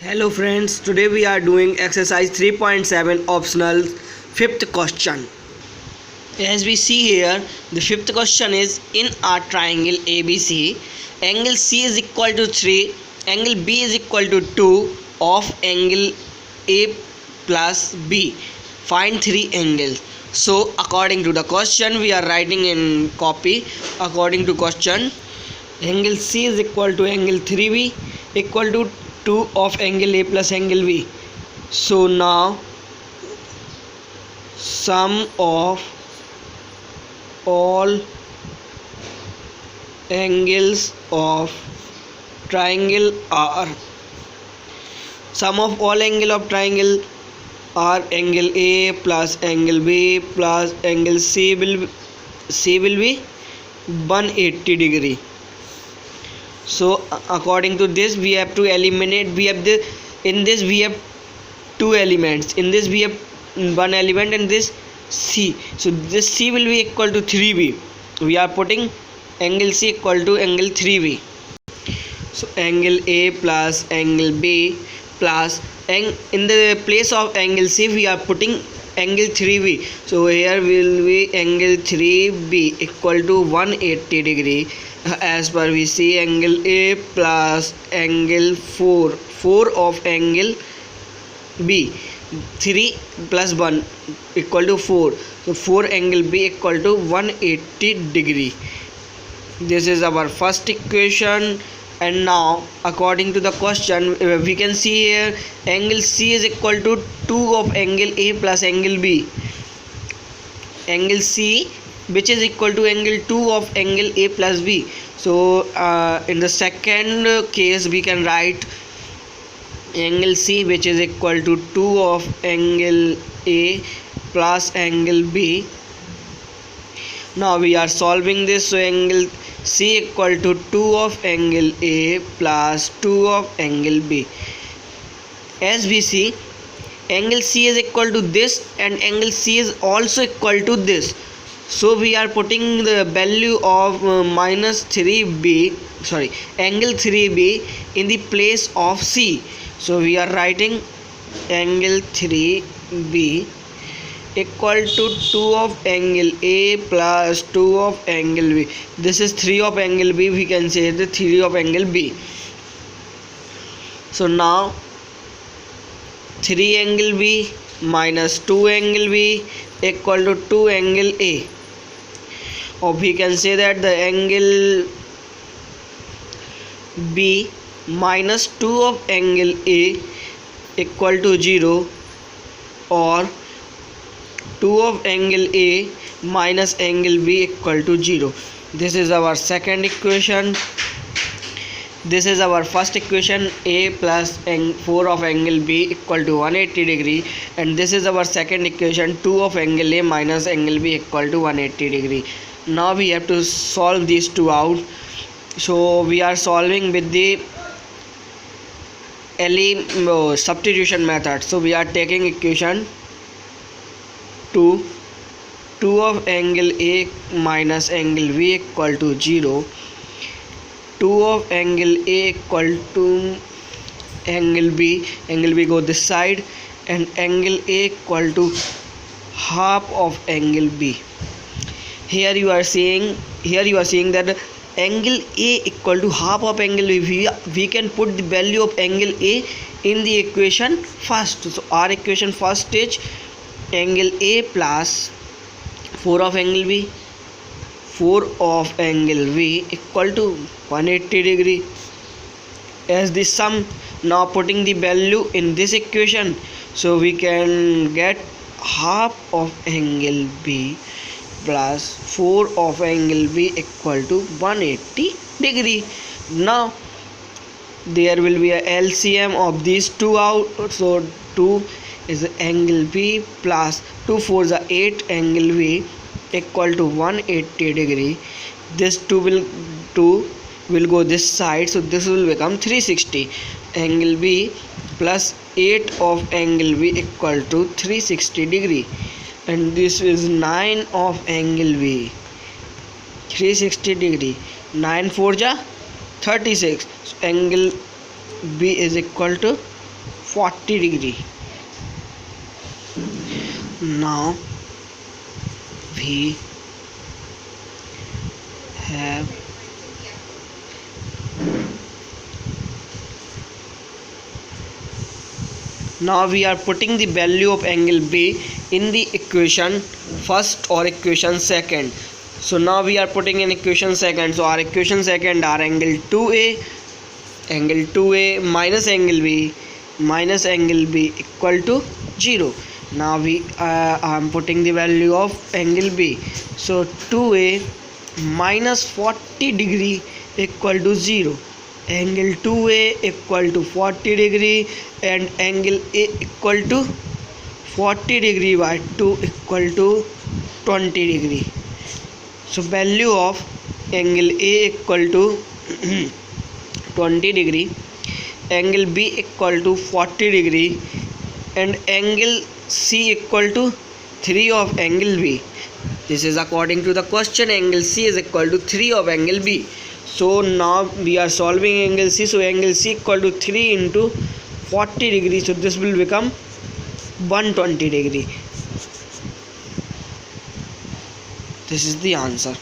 Hello friends, today we are doing exercise 3.7 optional fifth question. As we see here, the fifth question is in a triangle ABC, angle C is equal to 3, angle B is equal to 2 of angle A plus B. Find three angles. So according to the question, we are writing in copy. According to question, angle C is equal to angle 3B equal to 2 of angle A plus angle B. So now sum of all angles of triangle are angle A plus angle B plus angle C will be 180 degree. So according to this, we have to eliminate. In this we have two elements. In this we have one element and this C. So this C will be equal to 3B. We are putting angle C equal to angle 3B. So angle A plus angle B plus, and in the place of angle C we are putting angle 3B. So here will be angle 3B equal to 180 degree. As per we see, angle A plus angle 4 of angle B, 3 plus 1 equal to 4. So 4 angle B equal to 180 degree. This is our first equation. And now according to the question, we can see here angle C is equal to 2 of angle A plus angle B. Angle C which is equal to angle 2 of angle A plus B. So in the second case we can write angle C which is equal to 2 of angle A plus angle B. Now we are solving this. So angle C equal to 2 of angle A plus 2 of angle B. As we see, angle C is equal to this and angle C is also equal to this. So we are putting the value of minus 3B, angle 3B in the place of C. So we are writing angle 3B equal to 2 of angle A plus 2 of angle B. This is 3 of angle B. We can say the 3 of angle B. So now 3 angle B minus 2 angle B equal to 2 angle A. Or we can say that the angle B minus 2 of angle A equal to 0, or 2 of angle A minus angle B equal to 0. This is our second equation. This is our first equation, A plus 4 of angle B equal to 180 degree, and this is our second equation, 2 of angle A minus angle B equal to 180 degree. Now we have to solve these two out. So we are solving with the substitution method. So we are taking equation 2 of angle A minus angle B equal to 0, 2 of angle A equal to angle B go this side, and angle A equal to half of angle B. Here you are seeing that angle A equal to half of angle B. We can put the value of angle A in the equation first. So our equation first is angle A plus 4 of angle B, 4 of angle B equal to 180 degree as the sum. Now putting the value in this equation, so we can get half of angle B plus 4 of angle B equal to 180 degree. Now there will be a LCM of these two out. So 2 is angle B plus 2 4 is 8 angle B equal to 180 degree. This 2 will go this side, so this will become 360. Angle B plus 8 of angle B equal to 360 degree, and this is 9 of angle B, 360 degree. 9 4 ja 36. So angle B is equal to 40 degree. Now we have now we are putting the value of angle B in the equation first or equation second. So now we are putting in equation second. So our equation second are angle 2A minus angle B equal to 0. Now I am putting the value of angle B. So 2A minus 40 degree equal to 0. Angle 2A equal to 40 degree and angle A equal to 40 degree by 2 equal to 20 degree. So value of angle A equal to 20 degree, angle B equal to 40 degree and angle C equal to 3 of angle B. This is according to the question. Angle C is equal to 3 of angle B. So now we are solving angle C. So angle C equal to 3 into 40 degree. So this will become 120 degree. This is the answer.